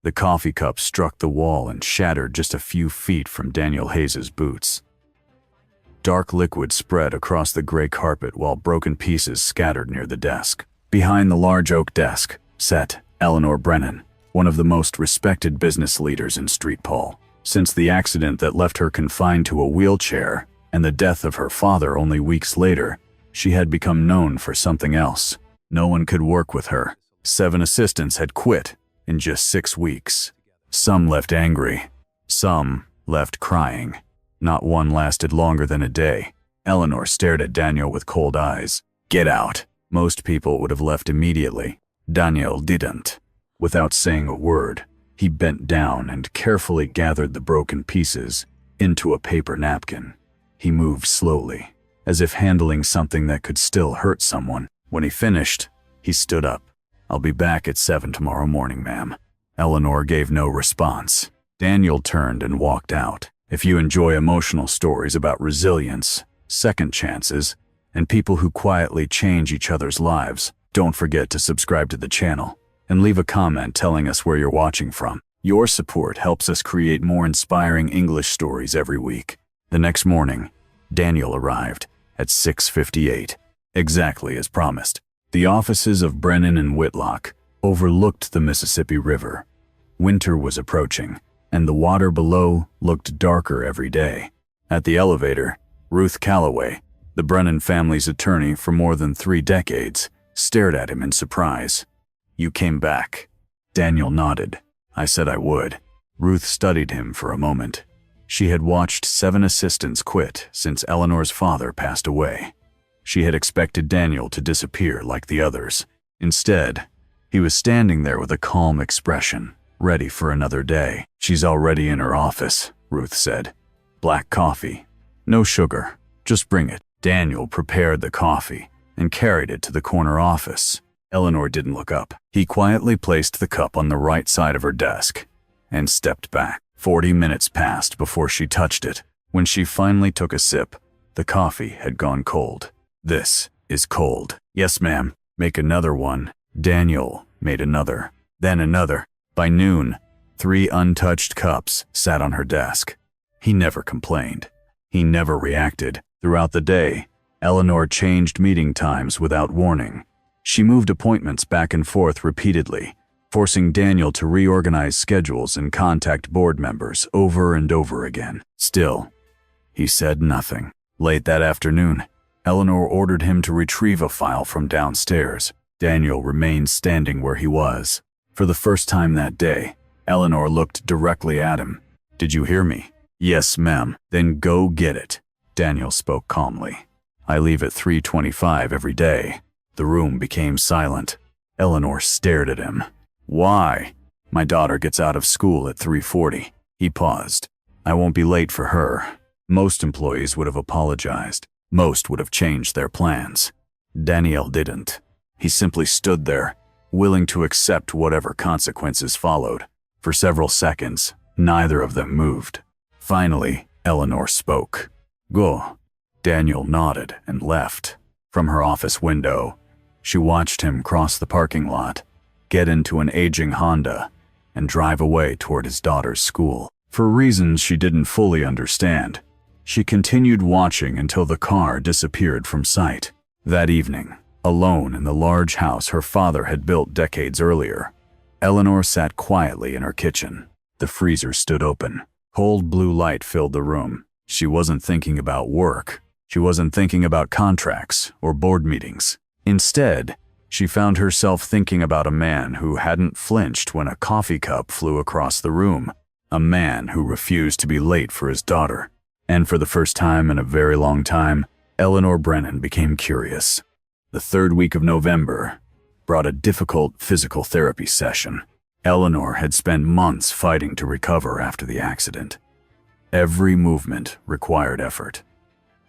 The coffee cup struck the wall and shattered just a few feet from Daniel Hayes's boots. Dark liquid spread across the gray carpet while broken pieces scattered near the desk. Behind the large oak desk sat Eleanor Brennan, one of the most respected business leaders in Street Paul. Since the accident that left her confined to a wheelchair and the death of her father only weeks later, she had become known for something else. No one could work with her. 7 assistants had quit in just 6 weeks. Some left angry. Some left crying. Not one lasted longer than a day. Eleanor stared at Daniel with cold eyes. "Get out." Most people would have left immediately. Daniel didn't. Without saying a word, he bent down and carefully gathered the broken pieces into a paper napkin. He moved slowly, as if handling something that could still hurt someone. When he finished, he stood up. "I'll be back at 7 tomorrow morning, ma'am." Eleanor gave no response. Daniel turned and walked out. If you enjoy emotional stories about resilience, second chances, and people who quietly change each other's lives, don't forget to subscribe to the channel and leave a comment telling us where you're watching from. Your support helps us create more inspiring English stories every week. The next morning, Daniel arrived at 6:58, exactly as promised. The offices of Brennan and Whitlock overlooked the Mississippi River. Winter was approaching, and the water below looked darker every day. At the elevator, Ruth Calloway, the Brennan family's attorney for more than 3 decades, stared at him in surprise. "You came back." Daniel nodded. "I said I would." Ruth studied him for a moment. She had watched 7 assistants quit since Eleanor's father passed away. She had expected Daniel to disappear like the others. Instead, he was standing there with a calm expression, ready for another day. "She's already in her office," Ruth said. "Black coffee. No sugar. Just bring it." Daniel prepared the coffee and carried it to the corner office. Eleanor didn't look up. He quietly placed the cup on the right side of her desk and stepped back. 40 minutes passed before she touched it. When she finally took a sip, the coffee had gone cold. "This is cold." "Yes, ma'am." "Make another one." Daniel made another, then another. By noon, 3 untouched cups sat on her desk. He never complained. He never reacted. Throughout the day, Eleanor changed meeting times without warning. She moved appointments back and forth repeatedly, forcing Daniel to reorganize schedules and contact board members over and over again. Still, he said nothing. Late that afternoon, Eleanor ordered him to retrieve a file from downstairs. Daniel remained standing where he was. For the first time that day, Eleanor looked directly at him. "Did you hear me?" "Yes, ma'am." "Then go get it." Daniel spoke calmly. "I leave at 3:25 every day." The room became silent. Eleanor stared at him. "Why?" "My daughter gets out of school at 3:40. He paused. "I won't be late for her." Most employees would have apologized. Most would have changed their plans. Daniel didn't. He simply stood there, willing to accept whatever consequences followed. For several seconds, neither of them moved. Finally, Eleanor spoke. "Go." Daniel nodded and left. From her office window, she watched him cross the parking lot, get into an aging Honda, and drive away toward his daughter's school. For reasons she didn't fully understand, she continued watching until the car disappeared from sight. That evening, alone in the large house her father had built decades earlier, Eleanor sat quietly in her kitchen. The freezer stood open. Cold blue light filled the room. She wasn't thinking about work. She wasn't thinking about contracts or board meetings. Instead, she found herself thinking about a man who hadn't flinched when a coffee cup flew across the room. A man who refused to be late for his daughter. And for the first time in a very long time, Eleanor Brennan became curious. The 3rd week of November brought a difficult physical therapy session. Eleanor had spent months fighting to recover after the accident. Every movement required effort.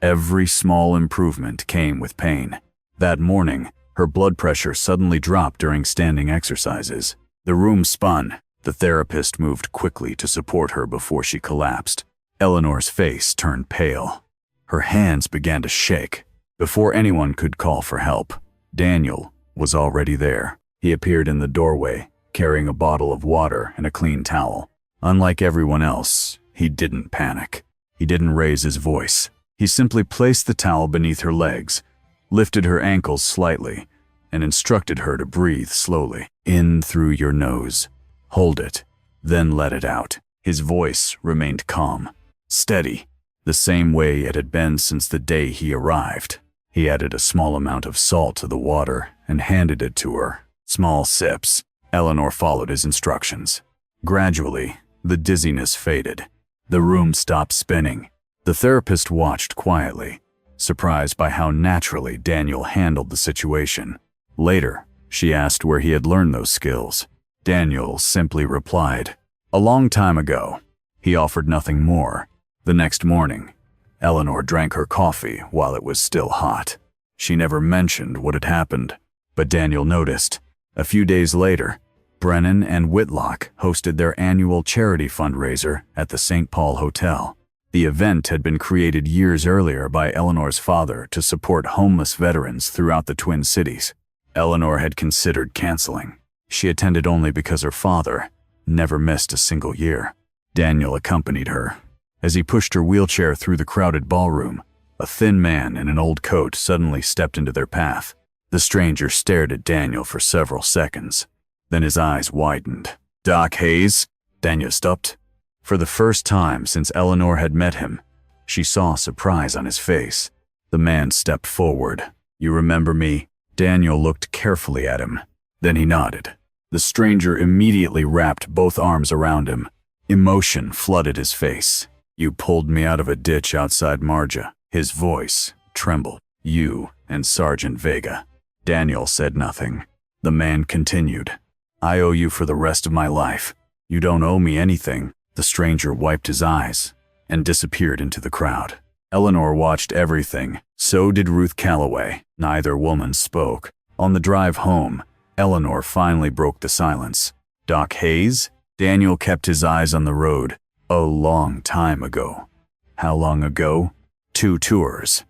Every small improvement came with pain. That morning, her blood pressure suddenly dropped during standing exercises. The room spun. The therapist moved quickly to support her before she collapsed. Eleanor's face turned pale. Her hands began to shake. Before anyone could call for help, Daniel was already there. He appeared in the doorway, carrying a bottle of water and a clean towel. Unlike everyone else, he didn't panic. He didn't raise his voice. He simply placed the towel beneath her legs, lifted her ankles slightly, and instructed her to breathe slowly. In through your nose. Hold it, then let it out. His voice remained calm, steady, the same way it had been since the day he arrived. He added a small amount of salt to the water and handed it to her. Small sips. Eleanor followed his instructions. Gradually, the dizziness faded. The room stopped spinning. The therapist watched quietly, surprised by how naturally Daniel handled the situation. Later, she asked where he had learned those skills. Daniel simply replied, "A long time ago." He offered nothing more. The next morning, Eleanor drank her coffee while it was still hot. She never mentioned what had happened, but Daniel noticed. A few days later, Brennan and Whitlock hosted their annual charity fundraiser at the St. Paul Hotel. The event had been created years earlier by Eleanor's father to support homeless veterans throughout the Twin Cities. Eleanor had considered canceling. She attended only because her father never missed a single year. Daniel accompanied her. As he pushed her wheelchair through the crowded ballroom, a thin man in an old coat suddenly stepped into their path. The stranger stared at Daniel for several seconds. Then his eyes widened. "Doc Hayes?" Daniel stopped. For the first time since Eleanor had met him, she saw surprise on his face. The man stepped forward. "You remember me?" Daniel looked carefully at him. Then he nodded. The stranger immediately wrapped both arms around him. Emotion flooded his face. "You pulled me out of a ditch outside Marja." His voice trembled. "You and Sergeant Vega." Daniel said nothing. The man continued. "I owe you for the rest of my life. You don't owe me anything." The stranger wiped his eyes and disappeared into the crowd. Eleanor watched everything. So did Ruth Calloway. Neither woman spoke. On the drive home, Eleanor finally broke the silence. "Doc Hayes?" Daniel kept his eyes on the road. "A long time ago." "How long ago?" "2 tours."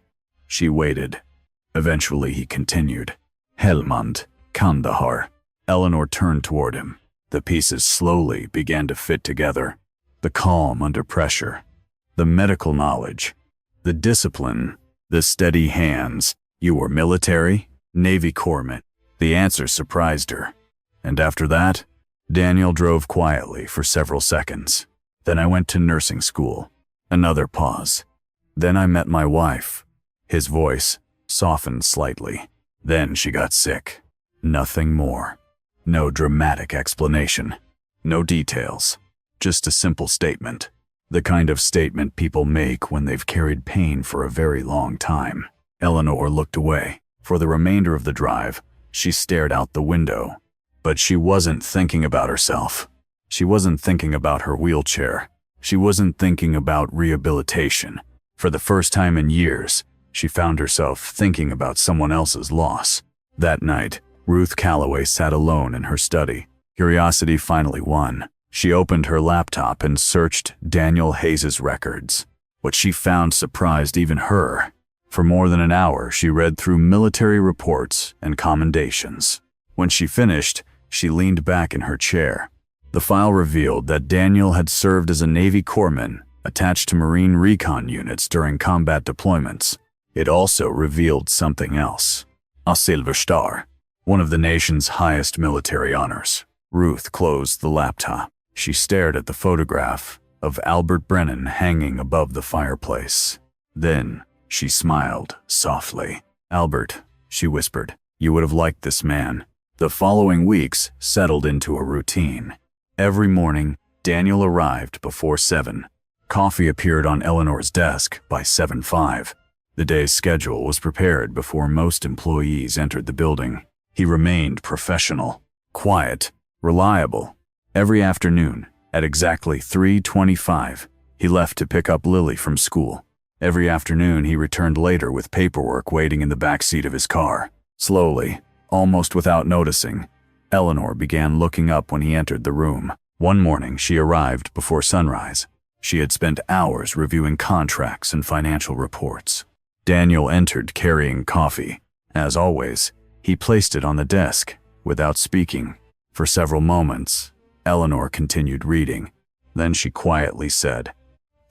She waited. Eventually he continued. "Helmand, Kandahar." Eleanor turned toward him. The pieces slowly began to fit together. The calm under pressure, the medical knowledge, the discipline, the steady hands. "You were military?" "Navy corpsman." The answer surprised her. "And after that?" Daniel drove quietly for several seconds. "Then I went to nursing school." Another pause. "Then I met my wife." His voice softened slightly. "Then she got sick." Nothing more. No dramatic explanation. No details. Just a simple statement. The kind of statement people make when they've carried pain for a very long time. Eleanor looked away. For the remainder of the drive, she stared out the window. But she wasn't thinking about herself. She wasn't thinking about her wheelchair. She wasn't thinking about rehabilitation. For the first time in years, she found herself thinking about someone else's loss. That night, Ruth Calloway sat alone in her study. Curiosity finally won. She opened her laptop and searched Daniel Hayes' records. What she found surprised even her. For more than an hour, she read through military reports and commendations. When she finished, she leaned back in her chair. The file revealed that Daniel had served as a Navy corpsman attached to Marine recon units during combat deployments. It also revealed something else. A Silver Star, one of the nation's highest military honors. Ruth closed the laptop. She stared at the photograph of Albert Brennan hanging above the fireplace. Then she smiled softly. "Albert," she whispered, "you would have liked this man." The following weeks settled into a routine. Every morning, Daniel arrived before 7. Coffee appeared on Eleanor's desk by 7:05. The day's schedule was prepared before most employees entered the building. He remained professional, quiet, reliable. Every afternoon, at exactly 3:25, he left to pick up Lily from school. Every afternoon, he returned later with paperwork waiting in the back seat of his car. Slowly, almost without noticing, Eleanor began looking up when he entered the room. One morning, she arrived before sunrise. She had spent hours reviewing contracts and financial reports. Daniel entered carrying coffee. As always, he placed it on the desk without speaking. For several moments, Eleanor continued reading. Then she quietly said,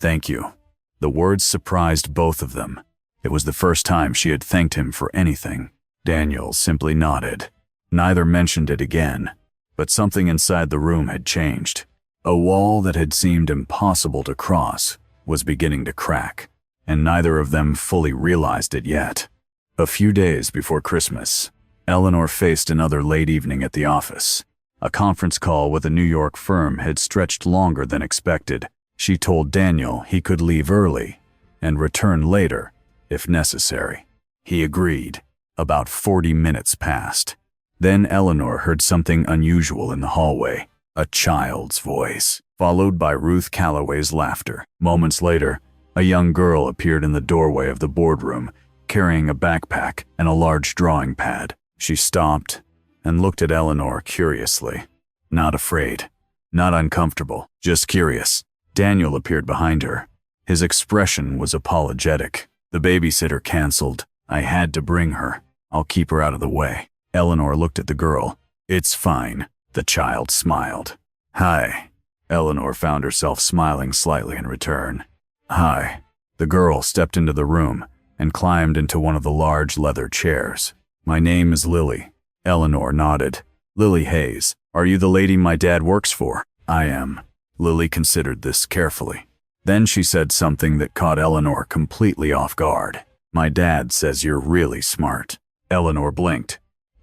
"Thank you." The words surprised both of them. It was the first time she had thanked him for anything. Daniel simply nodded. Neither mentioned it again, but something inside the room had changed. A wall that had seemed impossible to cross was beginning to crack, and neither of them fully realized it yet. A few days before Christmas, Eleanor faced another late evening at the office. A conference call with a New York firm had stretched longer than expected. She told Daniel he could leave early and return later if necessary. He agreed. About 40 minutes passed. Then Eleanor heard something unusual in the hallway, a child's voice, followed by Ruth Calloway's laughter. Moments later, a young girl appeared in the doorway of the boardroom, carrying a backpack and a large drawing pad. She stopped and looked at Eleanor curiously. Not afraid, not uncomfortable, just curious. Daniel appeared behind her. His expression was apologetic. "The babysitter canceled. I had to bring her. I'll keep her out of the way." Eleanor looked at the girl. "It's fine." The child smiled. "Hi." Eleanor found herself smiling slightly in return. "Hi." The girl stepped into the room and climbed into one of the large leather chairs. "My name is Lily." Eleanor nodded. "Lily Hayes. Are you the lady my dad works for?" "I am." Lily considered this carefully. Then she said something that caught Eleanor completely off guard. "My dad says you're really smart." Eleanor blinked.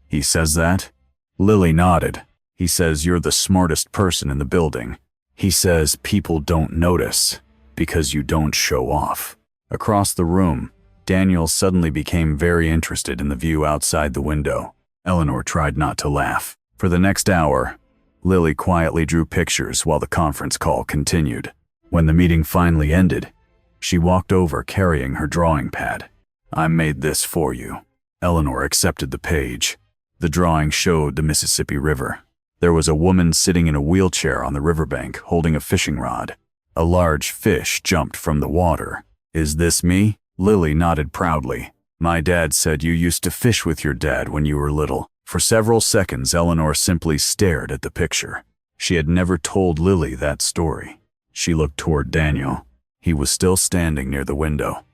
"He says that?" Lily nodded. "He says you're the smartest person in the building. He says people don't notice because you don't show off." Across the room, Daniel suddenly became very interested in the view outside the window. Eleanor tried not to laugh. For the next hour, Lily quietly drew pictures while the conference call continued. When the meeting finally ended, she walked over carrying her drawing pad. "I made this for you." Eleanor accepted the page. The drawing showed the Mississippi River. There was a woman sitting in a wheelchair on the riverbank holding a fishing rod. A large fish jumped from the water. "Is this me?" Lily nodded proudly. "My dad said you used to fish with your dad when you were little." For several seconds, Eleanor simply stared at the picture. She had never told Lily that story. She looked toward Daniel. He was still standing near the window,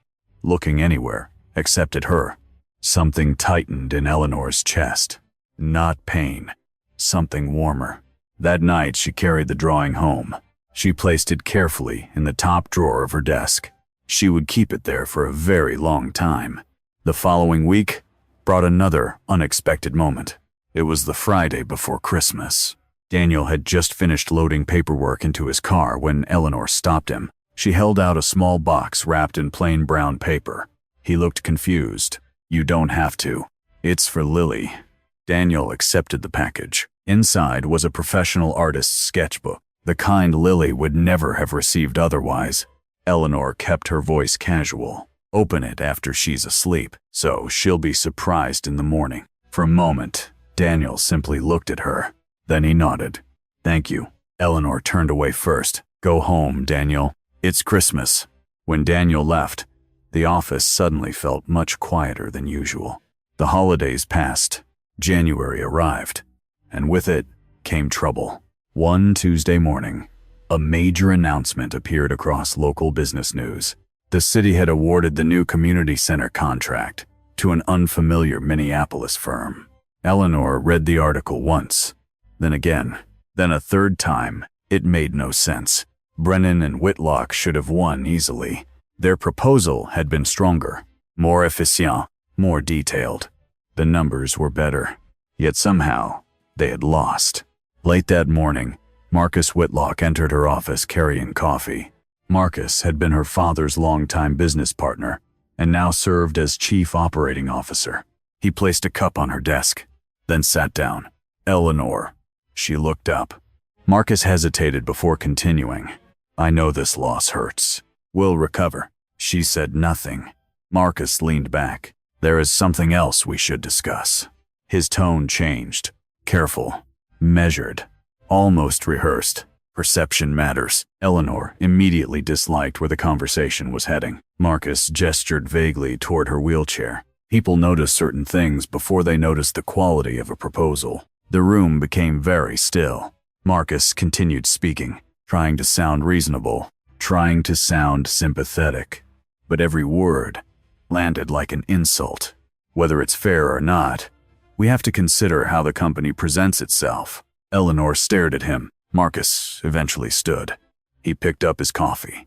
looking anywhere except at her. Something tightened in Eleanor's chest. Not pain, something warmer. That night, she carried the drawing home. She placed it carefully in the top drawer of her desk. She would keep it there for a very long time. The following week brought another unexpected moment. It was the Friday before Christmas. Daniel had just finished loading paperwork into his car when Eleanor stopped him. She held out a small box wrapped in plain brown paper. He looked confused. "You don't have to. It's for Lily." Daniel accepted the package. Inside was a professional artist's sketchbook, the kind Lily would never have received otherwise. Eleanor kept her voice casual. "Open it after she's asleep, so she'll be surprised in the morning." For a moment, Daniel simply looked at her. Then he nodded. "Thank you." Eleanor turned away first. "Go home, Daniel. It's Christmas." When Daniel left, the office suddenly felt much quieter than usual. The holidays passed. January arrived, and with it came trouble. One Tuesday morning, a major announcement appeared across local business news. The city had awarded the new community center contract to an unfamiliar Minneapolis firm. Eleanor read the article once, then again, then a third time. It made no sense. Brennan and Whitlock should have won easily. Their proposal had been stronger, more efficient, more detailed. The numbers were better, yet somehow they had lost. Late that morning, Marcus Whitlock entered her office carrying coffee. Marcus had been her father's longtime business partner and now served as chief operating officer. He placed a cup on her desk, then sat down. "Eleanor." She looked up. Marcus hesitated before continuing. "I know this loss hurts. We'll recover." She said nothing. Marcus leaned back. "There is something else we should discuss." His tone changed. Careful, measured, almost rehearsed. Perception matters. Eleanor immediately disliked where the conversation was heading. Marcus gestured vaguely toward her wheelchair. People notice certain things before they notice the quality of a proposal. The room became very still. Marcus continued speaking, trying to sound reasonable, trying to sound sympathetic. But every word landed like an insult. Whether it's fair or not, we have to consider how the company presents itself. Eleanor stared at him. Marcus eventually stood. He picked up his coffee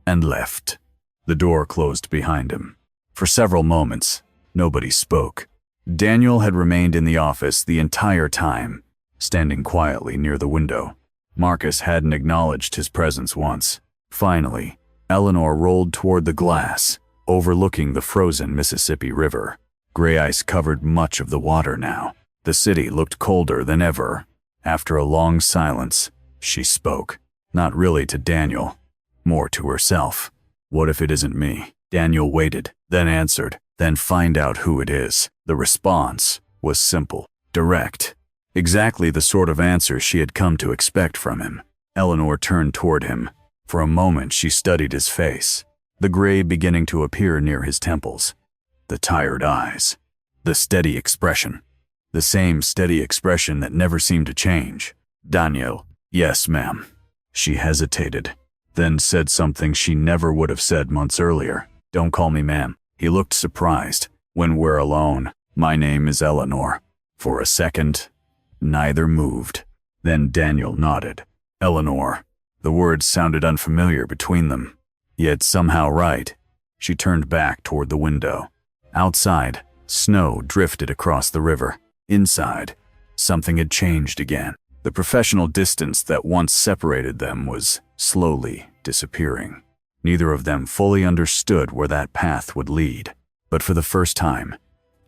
and left. The door closed behind him. For several moments, nobody spoke. Daniel had remained in the office the entire time, standing quietly near the window. Marcus hadn't acknowledged his presence once. Finally, Eleanor rolled toward the glass, overlooking the frozen Mississippi River. Gray ice covered much of the water now. The city looked colder than ever. After a long silence, she spoke. Not really to Daniel, more to herself. What if it isn't me? Daniel waited, then answered, then find out who it is. The response was simple, direct. Exactly the sort of answer she had come to expect from him. Eleanor turned toward him. For a moment she studied his face, the gray beginning to appear near his temples, the tired eyes, the steady expression, the same steady expression that never seemed to change. Daniel, yes, ma'am. She hesitated, then said something she never would have said months earlier. Don't call me ma'am. He looked surprised. When we're alone, my name is Eleanor. For a second, neither moved. Then Daniel nodded. Eleanor. The words sounded unfamiliar between them, yet somehow right. She turned back toward the window. Outside, snow drifted across the river. Inside, something had changed again. The professional distance that once separated them was slowly disappearing. Neither of them fully understood where that path would lead. But for the first time,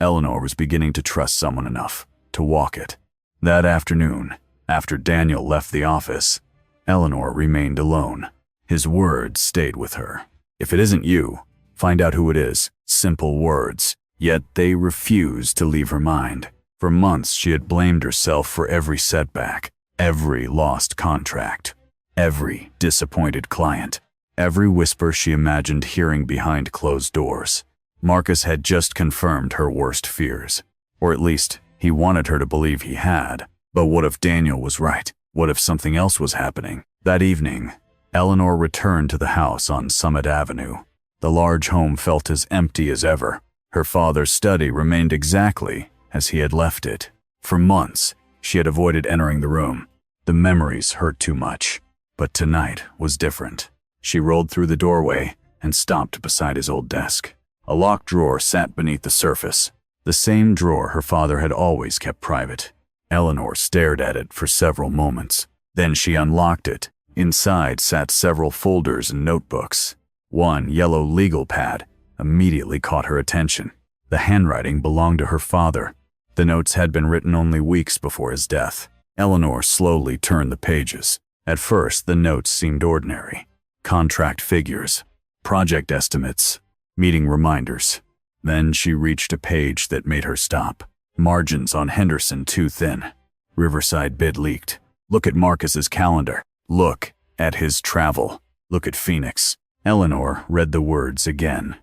Eleanor was beginning to trust someone enough to walk it. That afternoon, after Daniel left the office, Eleanor remained alone. His words stayed with her. If it isn't you, find out who it is. Simple words, yet they refused to leave her mind. For months she had blamed herself for every setback, every lost contract, every disappointed client, every whisper she imagined hearing behind closed doors. Marcus had just confirmed her worst fears, or at least he wanted her to believe he had. But what if Daniel was right? What if something else was happening? That evening, Eleanor returned to the house on Summit Avenue. The large home felt as empty as ever. Her father's study remained exactly as he had left it. For months, she had avoided entering the room. The memories hurt too much. But tonight was different. She rolled through the doorway and stopped beside his old desk. A locked drawer sat beneath the surface, the same drawer her father had always kept private. Eleanor stared at it for several moments. Then she unlocked it. Inside sat several folders and notebooks. One yellow legal pad immediately caught her attention. The handwriting belonged to her father. The notes had been written only weeks before his death. Eleanor slowly turned the pages. At first, the notes seemed ordinary. Contract figures, project estimates, meeting reminders. Then she reached a page that made her stop. Margins on Henderson too thin. Riverside bid leaked. Look at Marcus's calendar. Look at his travel. Look at Phoenix. Eleanor read the words again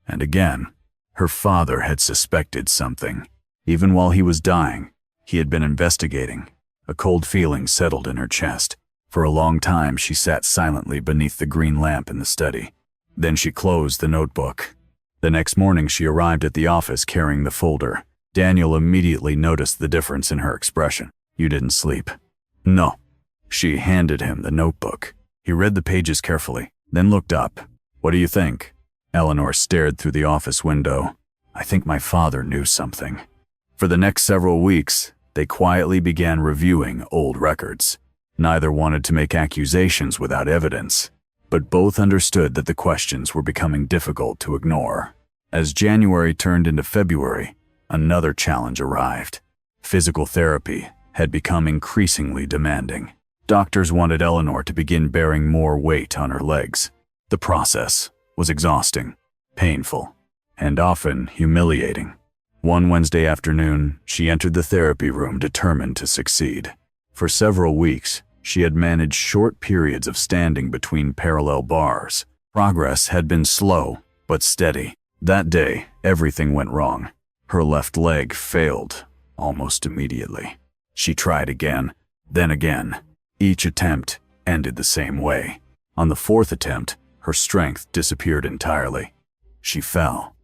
and again. Her father had suspected something. Even while he was dying, he had been investigating. A cold feeling settled in her chest. For a long time, she sat silently beneath the green lamp in the study. Then she closed the notebook. The next morning, she arrived at the office carrying the folder. Daniel immediately noticed the difference in her expression. You didn't sleep? No. She handed him the notebook. He read the pages carefully, then looked up. What do you think? Eleanor stared through the office window. I think my father knew something. For the next several weeks, they quietly began reviewing old records. Neither wanted to make accusations without evidence, but both understood that the questions were becoming difficult to ignore. As January turned into February, another challenge arrived. Physical therapy had become increasingly demanding. Doctors wanted Eleanor to begin bearing more weight on her legs. The process was exhausting, painful, and often humiliating. One Wednesday afternoon, she entered the therapy room determined to succeed. For several weeks, she had managed short periods of standing between parallel bars. Progress had been slow, but steady. That day, everything went wrong. Her left leg failed almost immediately. She tried again, then again. Each attempt ended the same way. On the fourth attempt, her strength disappeared entirely. She fell.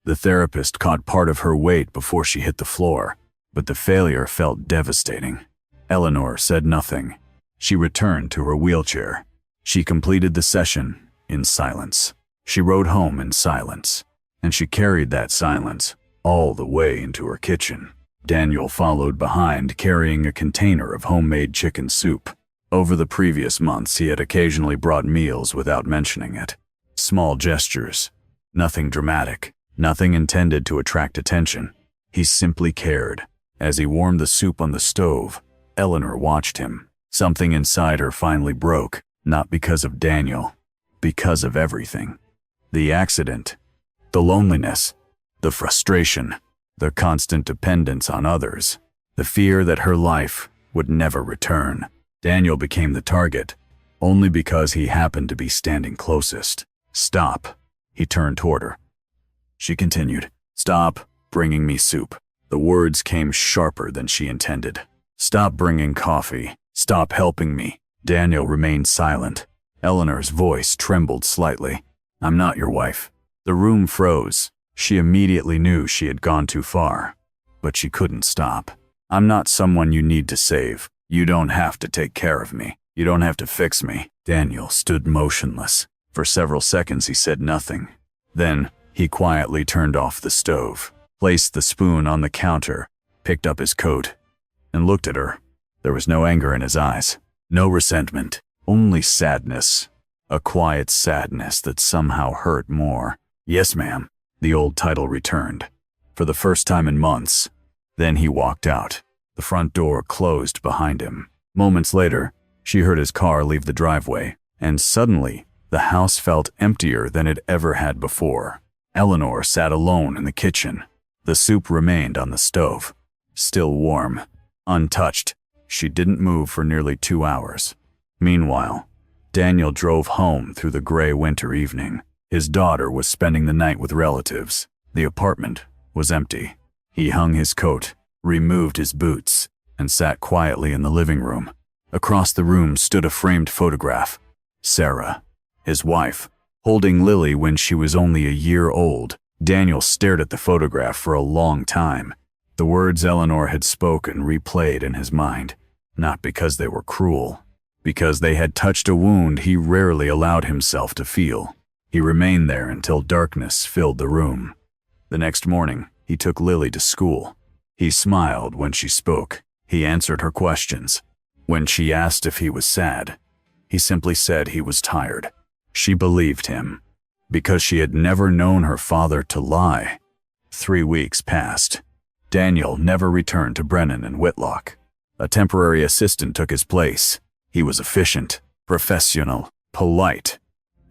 The therapist caught part of her weight before she hit the floor, but the failure felt devastating. Eleanor said nothing. She returned to her wheelchair. She completed the session in silence. She rode home in silence, and she carried that silence all the way into her kitchen. Daniel followed behind, carrying a container of homemade chicken soup. Over the previous months, he had occasionally brought meals without mentioning it. Small gestures, nothing dramatic, nothing intended to attract attention. He simply cared. As he warmed the soup on the stove, Eleanor watched him. Something inside her finally broke, not because of Daniel, because of everything. The accident, the loneliness, the frustration, the constant dependence on others, the fear that her life would never return. Daniel became the target, only because he happened to be standing closest. "Stop." He turned toward her. She continued, "Stop bringing me soup." The words came sharper than she intended. "Stop bringing coffee. Stop helping me." Daniel remained silent. Eleanor's voice trembled slightly. "I'm not your wife." The room froze. She immediately knew she had gone too far, but she couldn't stop. "I'm not someone you need to save. You don't have to take care of me. You don't have to fix me." Daniel stood motionless. For several seconds he said nothing. Then he quietly turned off the stove, placed the spoon on the counter, picked up his coat, and looked at her. There was no anger in his eyes, no resentment, only sadness. A quiet sadness that somehow hurt more. "Yes, ma'am," the old title returned, for the first time in months. Then he walked out. The front door closed behind him. Moments later, she heard his car leave the driveway, and suddenly, the house felt emptier than it ever had before. Eleanor sat alone in the kitchen. The soup remained on the stove, still warm, untouched. She didn't move for nearly 2 hours. Meanwhile, Daniel drove home through the gray winter evening. His daughter was spending the night with relatives. The apartment was empty. He hung his coat, removed his boots, and sat quietly in the living room. Across the room stood a framed photograph. Sarah, his wife, holding Lily when she was only a year old. Daniel stared at the photograph for a long time. The words Eleanor had spoken replayed in his mind, not because they were cruel, because they had touched a wound he rarely allowed himself to feel. He remained there until darkness filled the room. The next morning, he took Lily to school. He smiled when she spoke. He answered her questions. When she asked if he was sad, he simply said he was tired. She believed him, because she had never known her father to lie. 3 weeks passed. Daniel never returned to Brennan and Whitlock. A temporary assistant took his place. He was efficient, professional, polite,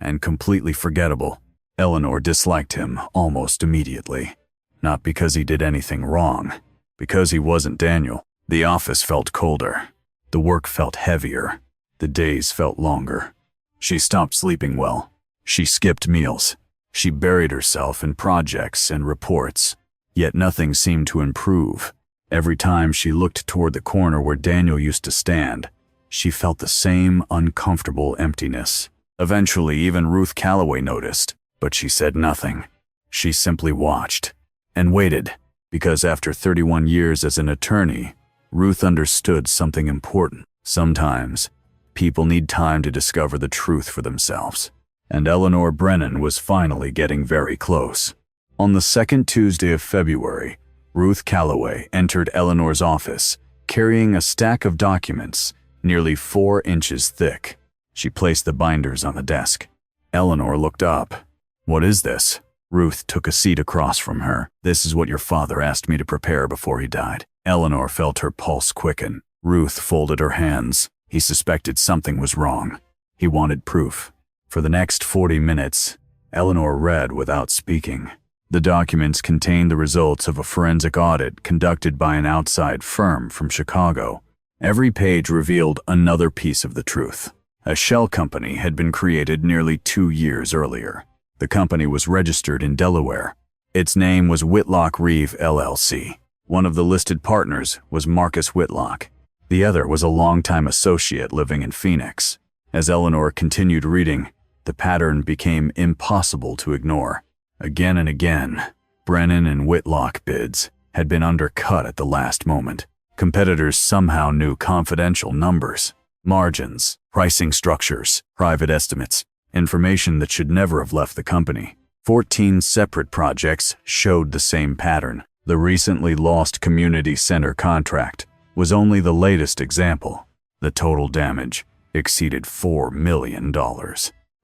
and completely forgettable. Eleanor disliked him almost immediately. Not because he did anything wrong, because he wasn't Daniel. The office felt colder. The work felt heavier. The days felt longer. She stopped sleeping well. She skipped meals. She buried herself in projects and reports. Yet nothing seemed to improve. Every time she looked toward the corner where Daniel used to stand, she felt the same uncomfortable emptiness. Eventually, even Ruth Calloway noticed, but she said nothing. She simply watched and waited, because after 31 years as an attorney, Ruth understood something important. Sometimes, people need time to discover the truth for themselves. And Eleanor Brennan was finally getting very close. On the second Tuesday of February, Ruth Calloway entered Eleanor's office, carrying a stack of documents nearly 4 inches thick. She placed the binders on the desk. Eleanor looked up. "What is this?" Ruth took a seat across from her. "This is what your father asked me to prepare before he died." Eleanor felt her pulse quicken. Ruth folded her hands. He suspected something was wrong. He wanted proof. For the next 40 minutes, Eleanor read without speaking. The documents contained the results of a forensic audit conducted by an outside firm from Chicago. Every page revealed another piece of the truth. A shell company had been created nearly 2 years earlier. The company was registered in Delaware. Its name was Whitlock Reeve LLC. One of the listed partners was Marcus Whitlock. The other was a longtime associate living in Phoenix. As Eleanor continued reading, the pattern became impossible to ignore. Again and again, Brennan and Whitlock bids had been undercut at the last moment. Competitors somehow knew confidential numbers, margins, pricing structures, private estimates, information that should never have left the company. 14 separate projects showed the same pattern. The recently lost community center contract was only the latest example. The total damage exceeded $4 million.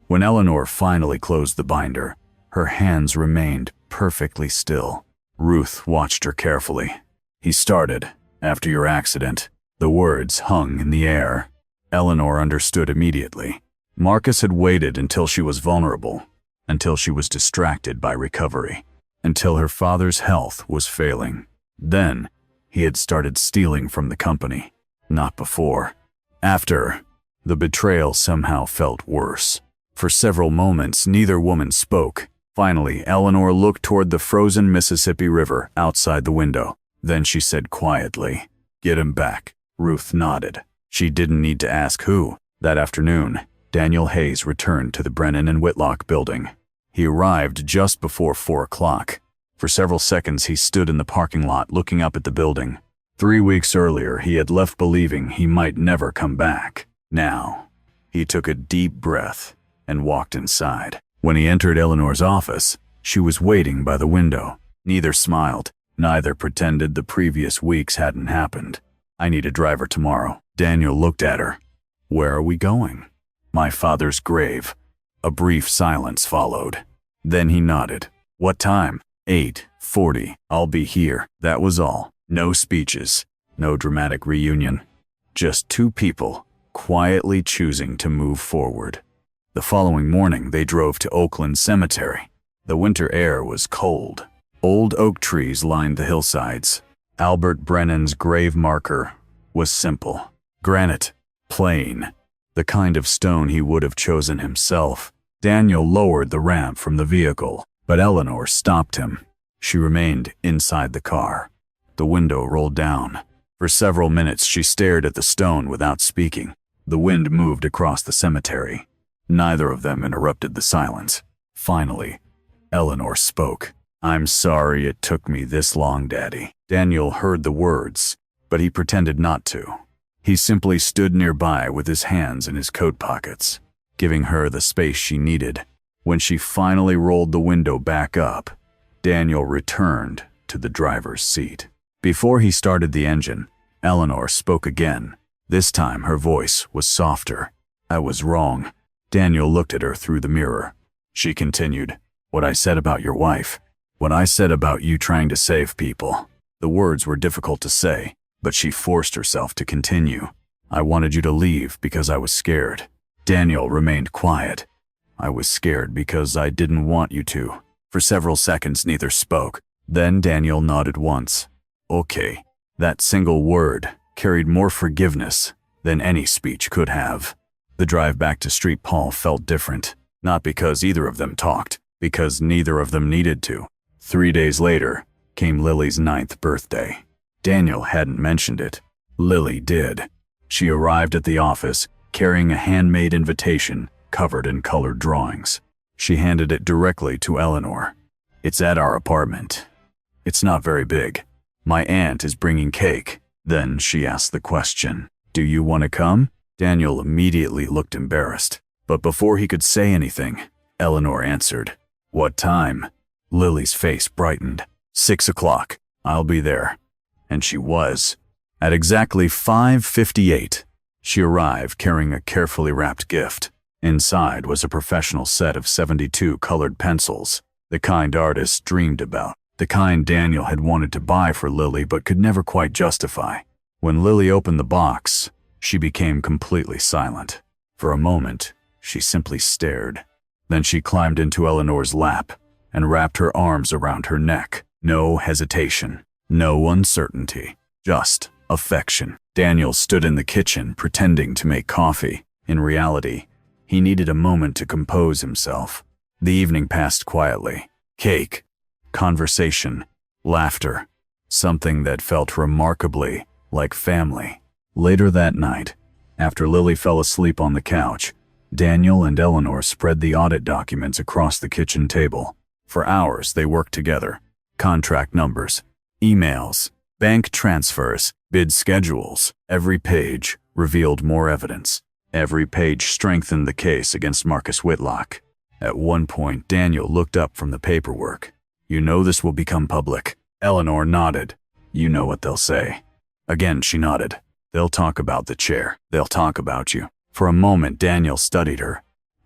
When Eleanor finally closed the binder, her hands remained perfectly still. Ruth watched her carefully. He started, "After your accident." The words hung in the air. Eleanor understood immediately. Marcus had waited until she was vulnerable, until she was distracted by recovery, until her father's health was failing. Then, he had started stealing from the company. Not before. After, the betrayal somehow felt worse. For several moments, neither woman spoke. Finally, Eleanor looked toward the frozen Mississippi River outside the window. Then she said quietly, "Get him back." Ruth nodded. She didn't need to ask who. That afternoon, Daniel Hayes returned to the Brennan and Whitlock building. He arrived just before 4 o'clock. For several seconds, he stood in the parking lot looking up at the building. 3 weeks earlier, he had left believing he might never come back. Now, he took a deep breath and walked inside. When he entered Eleanor's office, she was waiting by the window. Neither smiled, neither pretended the previous weeks hadn't happened. "I need a driver tomorrow." Daniel looked at her. "Where are we going?" "My father's grave." A brief silence followed. Then he nodded. "What time?" 8:40. "I'll be here." That was all. No speeches, no dramatic reunion. Just two people quietly choosing to move forward. The following morning, they drove to Oakland Cemetery. The winter air was cold. Old oak trees lined the hillsides. Albert Brennan's grave marker was simple. Granite, plain, the kind of stone he would have chosen himself. Daniel lowered the ramp from the vehicle, but Eleanor stopped him. She remained inside the car. The window rolled down. For several minutes, she stared at the stone without speaking. The wind moved across the cemetery. Neither of them interrupted the silence. Finally, Eleanor spoke. "I'm sorry it took me this long, Daddy." Daniel heard the words, but he pretended not to. He simply stood nearby with his hands in his coat pockets, giving her the space she needed. When she finally rolled the window back up, Daniel returned to the driver's seat. Before he started the engine, Eleanor spoke again. This time her voice was softer. "I was wrong." Daniel looked at her through the mirror. She continued, "What I said about your wife, what I said about you trying to save people." The words were difficult to say, but she forced herself to continue. "I wanted you to leave because I was scared." Daniel remained quiet. "I was scared because I didn't want you to." For several seconds, neither spoke. Then Daniel nodded once. "Okay." That single word carried more forgiveness than any speech could have. The drive back to Street Paul felt different, not because either of them talked, because neither of them needed to. 3 days later came Lily's 9th birthday. Daniel hadn't mentioned it. Lily did. She arrived at the office carrying a handmade invitation covered in colored drawings. She handed it directly to Eleanor. "It's at our apartment. It's not very big. My aunt is bringing cake." Then she asked the question, "Do you want to come?" Daniel immediately looked embarrassed. But before he could say anything, Eleanor answered, "What time?" Lily's face brightened. 6 o'clock. I'll be there. And she was. At exactly 5:58, she arrived carrying a carefully wrapped gift. Inside was a professional set of 72 colored pencils, the kind artists dreamed about, the kind Daniel had wanted to buy for Lily but could never quite justify. When Lily opened the box, she became completely silent. For a moment, she simply stared. Then she climbed into Eleanor's lap and wrapped her arms around her neck. No hesitation, no uncertainty, just affection. Daniel stood in the kitchen pretending to make coffee. In reality, he needed a moment to compose himself. The evening passed quietly. Cake, conversation, laughter. something that felt remarkably like family. Later that night, after Lily fell asleep on the couch, Daniel and Eleanor spread the audit documents across the kitchen table. For hours, they worked together. Contract numbers, emails, bank transfers, bid schedules. Every page revealed more evidence. Every page strengthened the case against Marcus Whitlock. At one point, Daniel looked up from the paperwork. "You know this will become public." Eleanor nodded. "You know what they'll say." Again, she nodded. "They'll talk about the chair. They'll talk about you." For a moment, Daniel studied her,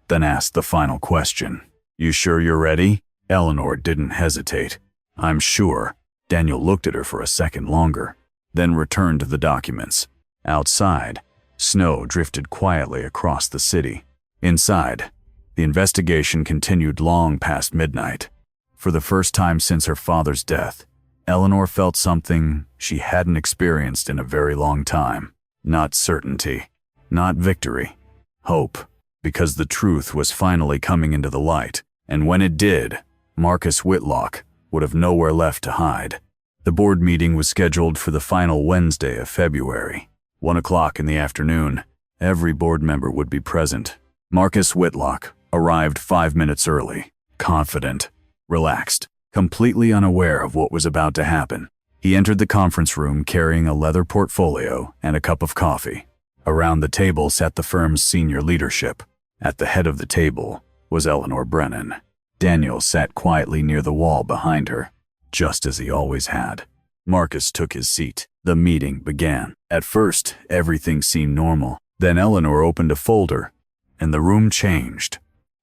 then asked the final question. "You sure you're ready?" Eleanor didn't hesitate. "I'm sure." Daniel looked at her for a second longer, then returned to the documents. Outside, snow drifted quietly across the city. Inside, the investigation continued long past midnight. For the first time since her father's death, Eleanor felt something she hadn't experienced in a very long time. Not certainty, not victory, hope, because the truth was finally coming into the light, and when it did, Marcus Whitlock would have nowhere left to hide. The board meeting was scheduled for the final Wednesday of February. 1 o'clock in the afternoon, every board member would be present. Marcus Whitlock arrived 5 minutes early, confident, relaxed, completely unaware of what was about to happen. He entered the conference room carrying a leather portfolio and a cup of coffee. Around the table sat the firm's senior leadership. At the head of the table was Eleanor Brennan. Daniel sat quietly near the wall behind her, just as he always had. Marcus took his seat. The meeting began. At first, everything seemed normal. Then Eleanor opened a folder, and the room changed.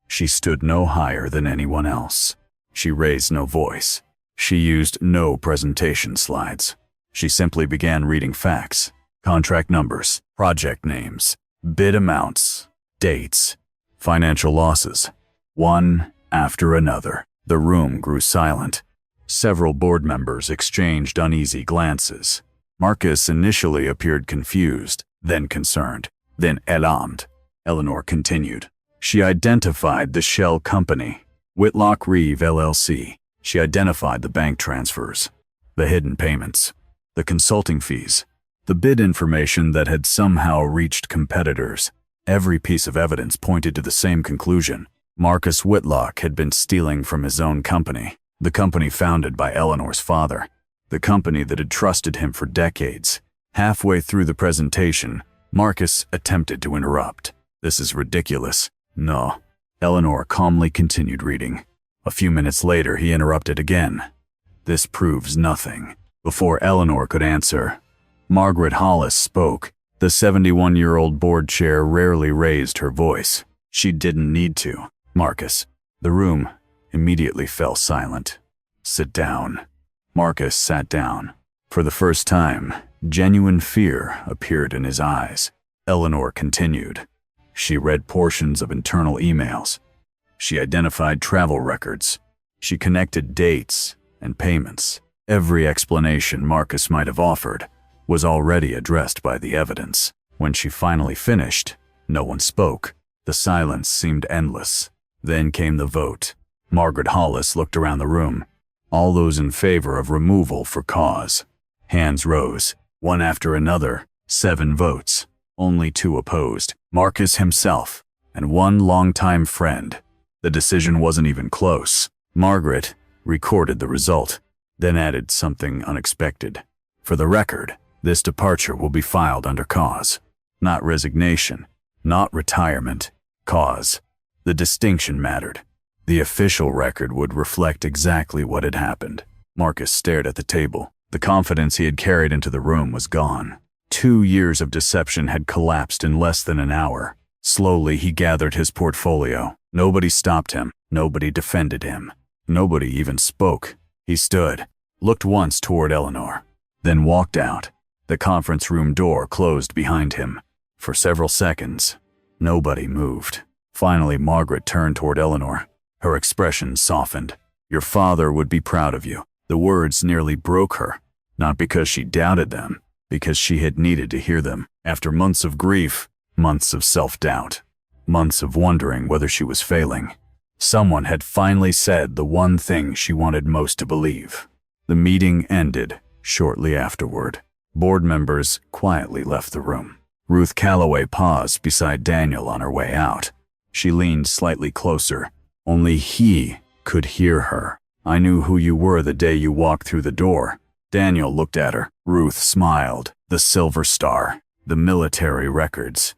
She stood no higher than anyone else. She raised no voice. She used no presentation slides. She simply began reading facts, contract numbers, project names, bid amounts, dates, financial losses, one after another. The room grew silent. Several board members exchanged uneasy glances. Marcus initially appeared confused, then concerned, then alarmed. Eleanor continued. She identified the shell company, Whitlock Reeve LLC. She identified the bank transfers, the hidden payments, the consulting fees, the bid information that had somehow reached competitors. Every piece of evidence pointed to the same conclusion. Marcus Whitlock had been stealing from his own company, the company founded by Eleanor's father, the company that had trusted him for decades. Halfway through the presentation, Marcus attempted to interrupt. "This is ridiculous." "No." Eleanor calmly continued reading. A few minutes later, he interrupted again. "This proves nothing." Before Eleanor could answer, Margaret Hollis spoke. The 71-year-old board chair rarely raised her voice. She didn't need to. "Marcus." The room immediately fell silent. "Sit down." Marcus sat down. For the first time, genuine fear appeared in his eyes. Eleanor continued. She read portions of internal emails. She identified travel records. She connected dates and payments. Every explanation Marcus might have offered was already addressed by the evidence. When she finally finished, no one spoke. The silence seemed endless. Then came the vote. Margaret Hollis looked around the room. All those in favor of removal for cause. Hands rose, one after another, 7 votes. Only 2 opposed, Marcus himself and one longtime friend. The decision wasn't even close. Margaret recorded the result, then added something unexpected. "For the record, this departure will be filed under cause. Not resignation, not retirement. Cause." The distinction mattered. The official record would reflect exactly what had happened. Marcus stared at the table. The confidence he had carried into the room was gone. 2 years of deception had collapsed in less than an hour. Slowly, he gathered his portfolio. Nobody stopped him. Nobody defended him. Nobody even spoke. He stood, looked once toward Eleanor, then walked out. The conference room door closed behind him. For several seconds, nobody moved. Finally, Margaret turned toward Eleanor. Her expression softened. "Your father would be proud of you." The words nearly broke her, not because she doubted them, because she had needed to hear them. After months of grief, months of self-doubt, months of wondering whether she was failing, someone had finally said the one thing she wanted most to believe. The meeting ended. Shortly afterward, board members quietly left the room. Ruth Calloway paused beside Daniel on her way out. She leaned slightly closer. Only he could hear her. "I knew who you were the day you walked through the door." Daniel looked at her. Ruth smiled. "The Silver Star, the military records.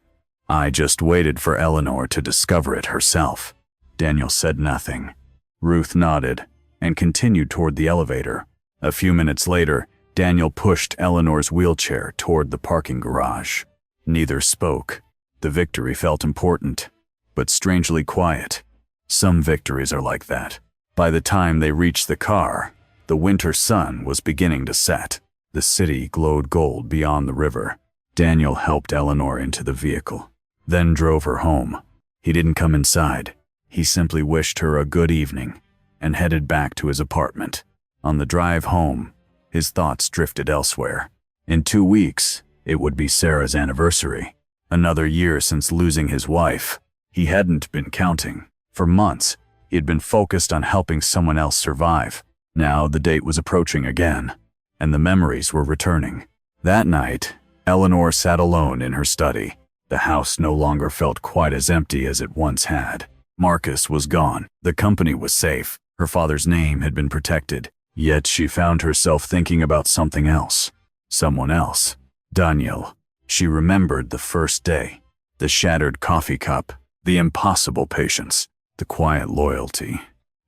I just waited for Eleanor to discover it herself." Daniel said nothing. Ruth nodded and continued toward the elevator. A few minutes later, Daniel pushed Eleanor's wheelchair toward the parking garage. Neither spoke. The victory felt important, but strangely quiet. Some victories are like that. By the time they reached the car, the winter sun was beginning to set. The city glowed gold beyond the river. Daniel helped Eleanor into the vehicle, then drove her home. He didn't come inside. He simply wished her a good evening and headed back to his apartment. On the drive home, his thoughts drifted elsewhere. In 2 weeks, it would be Sarah's anniversary. Another year since losing his wife. He hadn't been counting. For months, he had been focused on helping someone else survive. Now the date was approaching again, and the memories were returning. That night, Eleanor sat alone in her study. The house no longer felt quite as empty as it once had. Marcus was gone. The company was safe. Her father's name had been protected. Yet she found herself thinking about something else. Someone else. Daniel. She remembered the first day. The shattered coffee cup. The impossible patience. The quiet loyalty.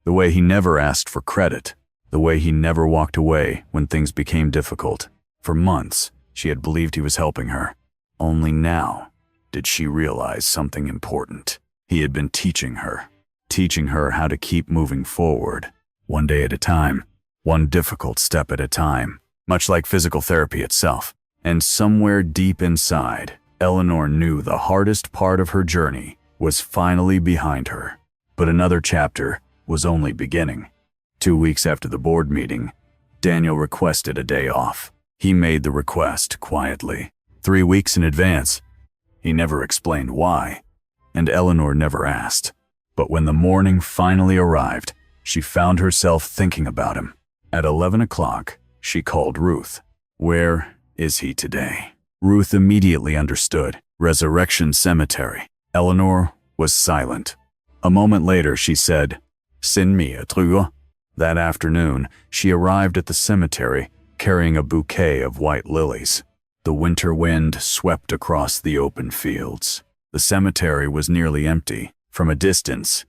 The way he never asked for credit. The way he never walked away when things became difficult. For months, she had believed he was helping her. Only now did she realize something important. He had been teaching her how to keep moving forward, one day at a time, one difficult step at a time, much like physical therapy itself. And somewhere deep inside, Eleanor knew the hardest part of her journey was finally behind her. But another chapter was only beginning. 2 weeks after the board meeting, Daniel requested a day off. He made the request quietly, 3 weeks in advance. He never explained why, and Eleanor never asked. But when the morning finally arrived, she found herself thinking about him. At 11 o'clock, she called Ruth. "Where is he today?" Ruth immediately understood. Resurrection Cemetery. Eleanor was silent. A moment later, she said, "Send me a truc." That afternoon, she arrived at the cemetery carrying a bouquet of white lilies. The winter wind swept across the open fields. The cemetery was nearly empty. From a distance,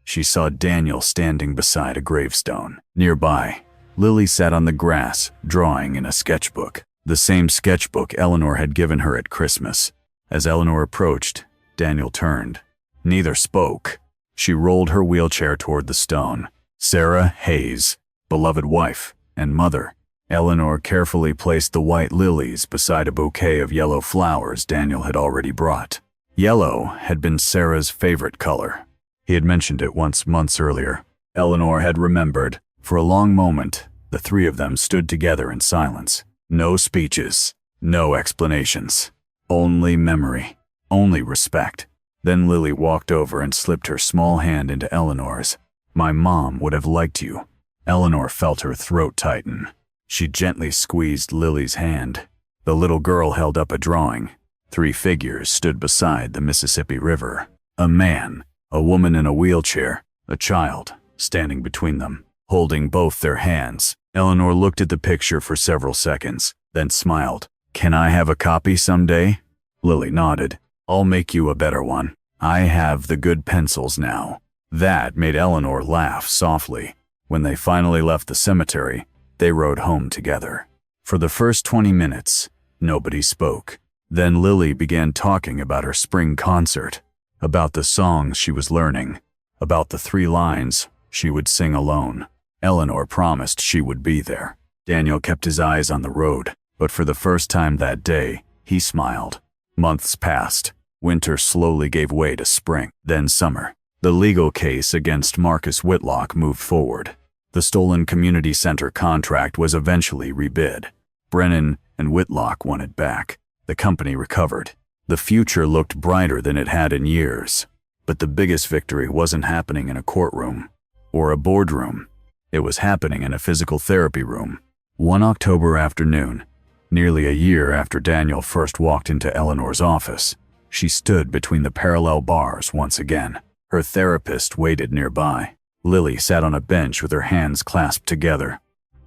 she saw Daniel standing beside a gravestone. Nearby, Lily sat on the grass, drawing in a sketchbook. The same sketchbook Eleanor had given her at Christmas. As Eleanor approached, Daniel turned. Neither spoke. She rolled her wheelchair toward the stone. Sarah Hayes, beloved wife and mother. Eleanor carefully placed the white lilies beside a bouquet of yellow flowers Daniel had already brought. Yellow had been Sarah's favorite color. He had mentioned it once months earlier. Eleanor had remembered. For a long moment, the three of them stood together in silence. No speeches, no explanations. Only memory, only respect. Then Lily walked over and slipped her small hand into Eleanor's. "My mom would have liked you." Eleanor felt her throat tighten. She gently squeezed Lily's hand. The little girl held up a drawing. 3 figures stood beside the Mississippi River. A man, a woman in a wheelchair, a child, standing between them, holding both their hands. Eleanor looked at the picture for several seconds, then smiled. "Can I have a copy someday?" Lily nodded. "I'll make you a better one. I have the good pencils now." That made Eleanor laugh softly. When they finally left the cemetery, they rode home together. For the first 20 minutes, nobody spoke. Then Lily began talking about her spring concert, about the songs she was learning, about the 3 lines she would sing alone. Eleanor promised she would be there. Daniel kept his eyes on the road, but for the first time that day, he smiled. Months passed. Winter slowly gave way to spring, then summer. The legal case against Marcus Whitlock moved forward. The stolen community center contract was eventually rebid. Brennan and Whitlock won it back. The company recovered. The future looked brighter than it had in years. But the biggest victory wasn't happening in a courtroom or a boardroom. It was happening in a physical therapy room, One October afternoon, nearly a year after Daniel first walked into Eleanor's office, she stood between the parallel bars once again. Her therapist waited nearby. Lily sat on a bench with her hands clasped together.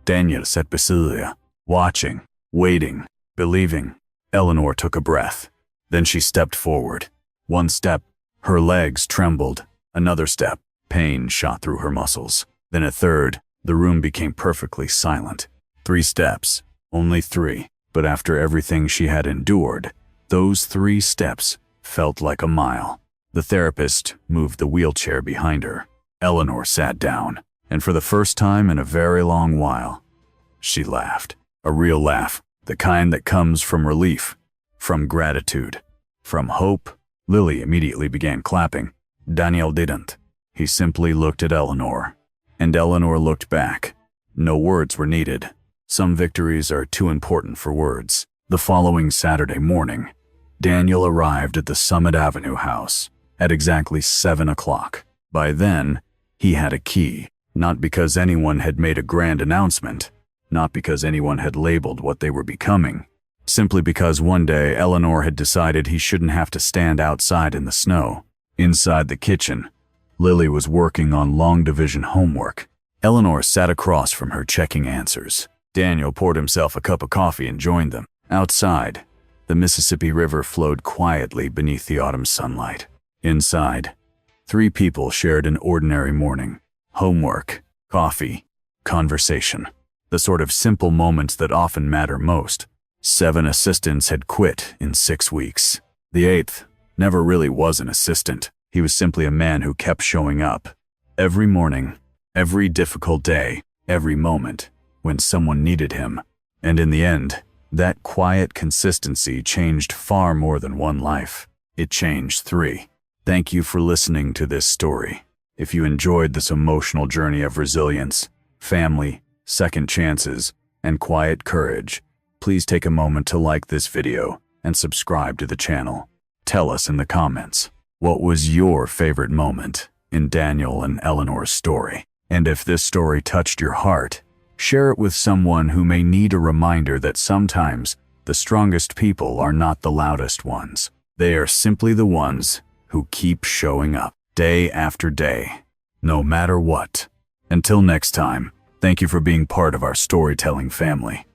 Daniel sat beside her, watching, waiting, believing. Eleanor took a breath. Then she stepped forward. One step, her legs trembled. Another step, pain shot through her muscles. Then a third, the room became perfectly silent. 3 steps, only 3. But after everything she had endured, those 3 steps felt like a mile. The therapist moved the wheelchair behind her. Eleanor sat down, and for the first time in a very long while, she laughed. A real laugh, the kind that comes from relief, from gratitude, from hope. Lily immediately began clapping. Daniel didn't. He simply looked at Eleanor, and Eleanor looked back. No words were needed. Some victories are too important for words. The following Saturday morning, Daniel arrived at the Summit Avenue house at exactly 7 o'clock. By then, he had a key, not because anyone had made a grand announcement, not because anyone had labeled what they were becoming, simply because one day Eleanor had decided he shouldn't have to stand outside in the snow. Inside the kitchen, Lily was working on long division homework. Eleanor sat across from her checking answers. Daniel poured himself a cup of coffee and joined them. Outside, the Mississippi River flowed quietly beneath the autumn sunlight. Inside, 3 people shared an ordinary morning. Homework, coffee, conversation. The sort of simple moments that often matter most. 7 assistants had quit in 6 weeks. The 8th never really was an assistant. He was simply a man who kept showing up. Every morning, every difficult day, every moment, when someone needed him. And in the end, that quiet consistency changed far more than one life. It changed 3. Thank you for listening to this story. If you enjoyed this emotional journey of resilience, family, second chances, and quiet courage, please take a moment to like this video and subscribe to the channel. Tell us in the comments, what was your favorite moment in Daniel and Eleanor's story? And if this story touched your heart, share it with someone who may need a reminder that sometimes the strongest people are not the loudest ones. They are simply the ones who keep showing up day after day, no matter what. Until next time, thank you for being part of our storytelling family.